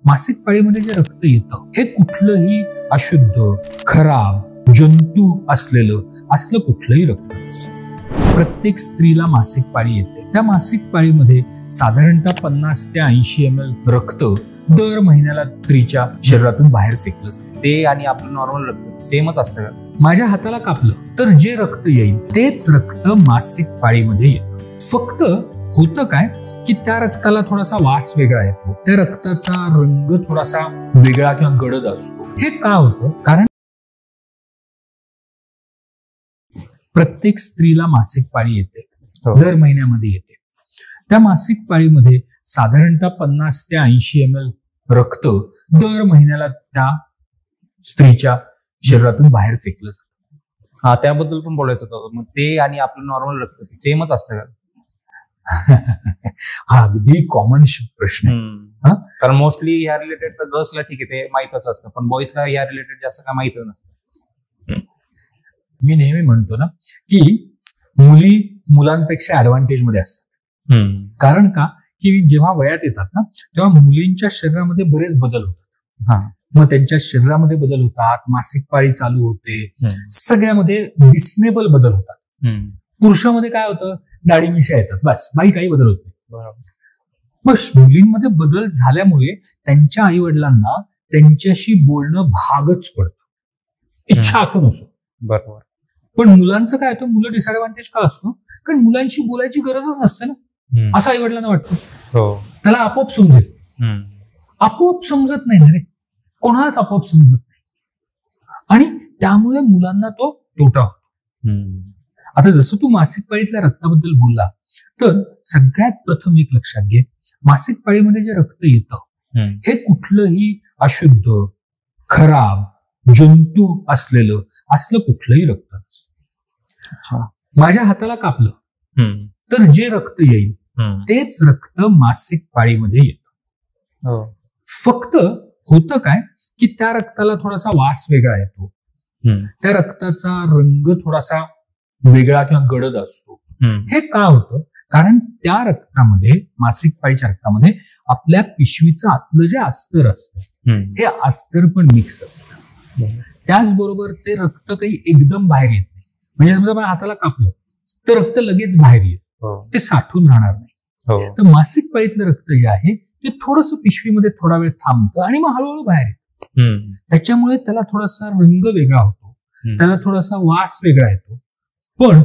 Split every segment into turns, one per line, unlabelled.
मासिक पाळीमध्ये जे रक्त येतं हे कुठलंही अशुद्ध, खराब, जंतू असलं कुठलंही रक्त नसतं. प्रत्येक स्त्रीला मासिक पाळी येते. त्या मासिक पाळीमध्ये साधारणतः 50 ते 80 ml रक्त दर महिन्याला स्त्रीच्या शरीरातून बाहेर फेकलं जातं.
ते आणि आपलं नॉर्मल रक्त सेमच असतं का?
माझ्या हाताला कापलं तर जे रक्त येईल तेच रक्त मासिक पाळीमध्ये येतं. फक्त होतं काय की त्या रक्ताला थोडासा वास वेगळा येतो, त्या रक्ताचा रंग थोडासा वेगळा किंवा गडद असतो. हे का होतं? कारण प्रत्येक स्त्रीला मासिक पाळी येते, दर महिन्यामध्ये येते. त्या मासिक पाळीमध्ये साधारणतः 50 ते 80 ml रक्त दर महिन्याला त्या स्त्रीच्या शरीरातून बाहेर फेकलं जातं.
हा, त्याबद्दल पण बोलायचं होतं. मग ते आणि आपलं नॉर्मल रक्त सेमच असतं का?
हा अगदी कॉमन प्रश्न आहे.
कारण मोस्टली ह्या रिलेटेड तर गर्ल्सला ठीक आहे, ते माहीतच असतं, पण बॉईजला या रिलेटेड जास्त काय माहितच नसतं.
मी नेहमी म्हणतो ना की मुली मुलांपेक्षा ऍडव्हान्टेज मध्ये असतात. कारण का की जेव्हा वयात येतात ना तेव्हा मुलींच्या शरीरामध्ये बरेच बदल होतात. मग त्यांच्या शरीरामध्ये बदल होतात, मासिक पाळी चालू होते, सगळ्यामध्ये दिसनेबल बदल होतात. पुरुषामध्ये काय होतं, दाढी मिशा येतात, बस, बाई काही बदल होत नाही. बस मुलींमध्ये बदल झाल्यामुळे त्यांच्या आई वडिलांना त्यांच्याशी बोलणं भागच पडतं, इच्छा असो नसो.
बरोबर.
पण मुलांचं काय होतं, मुलं डिसएडव्हान्टेज का असतो? कारण मुलांशी बोलायची गरजच नसते ना, असं आई वडिलांना वाटतं. त्याला आपोआप समजेल. आपोआप समजत नाही ना रे, कोणालाच आपोआप समजत नाही, आणि त्यामुळे मुलांना तो तोटा होतो. आता जसं तू मासिक पाळीतल्या रक्ताबद्दल बोलला, तर सगळ्यात प्रथम एक लक्षात घे, मासिक पाळीमध्ये जे रक्त येतं हे कुठलंही अशुद्ध, खराब, जंतू असलं कुठलंही रक्त नसतं. माझ्या हाताला कापलं तर जे रक्त येईल तेच रक्त मासिक पाळीमध्ये येतं. फक्त होतं काय की त्या रक्ताला थोडासा वास वेगळा येतो, त्या रक्ताचा रंग थोडासा वेगळा किंवा गडद असतो. हे का होतं? कारण त्या रक्तामध्ये, मासिक पाळीच्या रक्तामध्ये आपल्या पिशवीचं आतलं जे अस्तर असतं हे अस्तर पण मिक्स असतं. त्याचबरोबर ते रक्त काही एकदम बाहेर येत नाही. म्हणजे समजा माझ्या हाताला कापलं तर रक्त लगेच बाहेर येत, ते साठून राहणार नाही. तर मासिक पाळीतलं रक्त जे आहे ते थोडंसं पिशवीमध्ये थोडा वेळ थांबतं आणि मग हळूहळू बाहेर येतं. त्याच्यामुळे त्याला थोडासा रंग वेगळा होतो, त्याला थोडासा वास वेगळा येतो. पण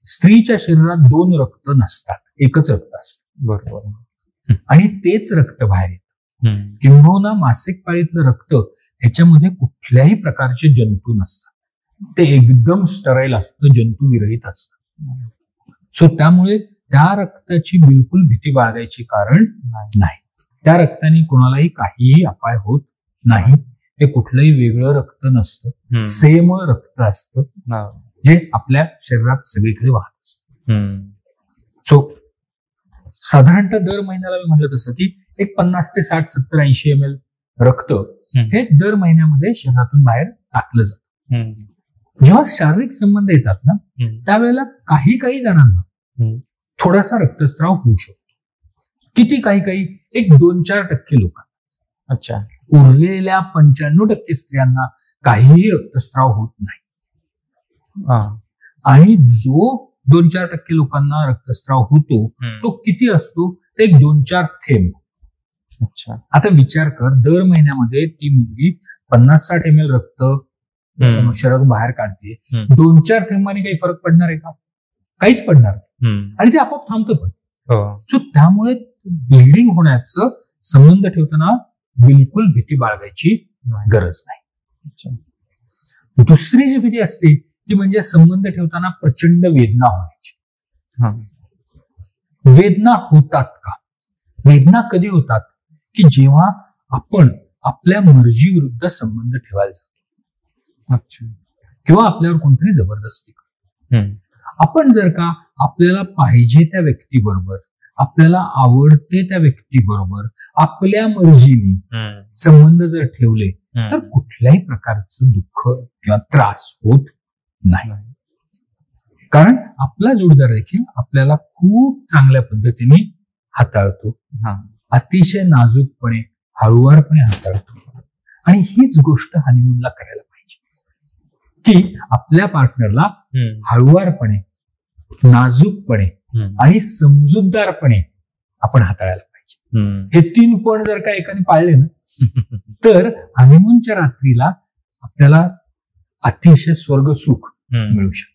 स्त्रीच्या शरीरात 2 रक्त नसतात, एकच रक्त असतं.
बरोबर.
आणि तेच रक्त बाहेर येतं. किंबहुना मासिक पाळीतलं रक्त ह्याच्यामध्ये कुठल्याही प्रकारचे जंतू नसतात, ते एकदम स्टराईल असतं, जंतू विरहित असतं. सो त्यामुळे त्या रक्ताची बिलकुल भीती बाळगायची कारण नाही. त्या रक्ताने कोणालाही काहीही अपाय होत नाही. ते कुठलंही वेगळं रक्त नसतं, सेम रक्त असतं जे आपल्या शरीरात सगळीकडे वाहत असतं. सो साधारणतः दर महिन्याला मी म्हटलं तसं की एक 50 ते 60, 70, 80 ml रक्त हे दर महिन्यामध्ये शरीरातून बाहेर टाकलं जातं. जेव्हा शारीरिक संबंध येतात ना त्यावेळेला काही जणांना थोडासा रक्तस्राव होऊ शकतो. किती काही एक 2-4% लोकांना.
अच्छा.
उरलेल्या 95% स्त्रियांना काहीही रक्तस्राव होत नाही. आणि जो 2-4% लोकांना रक्तस्राव होतो तो किती असतो? एक 2-4 थेंब.
अच्छा.
आता विचार कर, दर महिन्यामध्ये ती मुलगी 50-60 ml रक्त शरीरातून बाहेर काढते, 2-4 थेंबांनी काही फरक पडणार आहे का? काहीच पडणार नाही, आणि ते आपोआप थांबतं पण. सो त्यामुळे ब्लिडिंग होण्याचं संबंध ठेवताना बिलकुल भीती बाळगायची गरज नाही. दुसरी जी भीती असते ती म्हणजे संबंध ठेवताना प्रचंड वेदना होण्याची. वेदना होतात का? वेदना कधी होतात की जेव्हा आपण आपल्या मर्जी विरुद्ध संबंध ठेवायला जातो.
अच्छा.
किंवा आपल्यावर कोणतरी जबरदस्ती करतो. आपण जर का आपल्याला पाहिजे त्या व्यक्तीबरोबर, आपल्याला आवडते त्या व्यक्तीबरोबर आपल्या मर्जीने संबंध जर ठेवले तर कुठल्याही प्रकारचं दुःख किंवा त्रास होत नाही. कारण आपला जोडीदार देखील आपल्याला खूप चांगल्या पद्धतीने हाताळतो, अतिशय नाजूकपणे हळुवारपणे हाताळतो. आणि हीच गोष्ट हनीमूनला करायला पाहिजे, की आपल्या पार्टनरला हळुवारपणे, नाजूकपणे आणि समजूतदारपणे आपण हाताळायला पाहिजे. हे 3 पण जर का एकाने पाळले ना तर हनीमूनच्या रात्रीला आपल्याला अतिशय स्वर्ग सुख मिळू शकतं.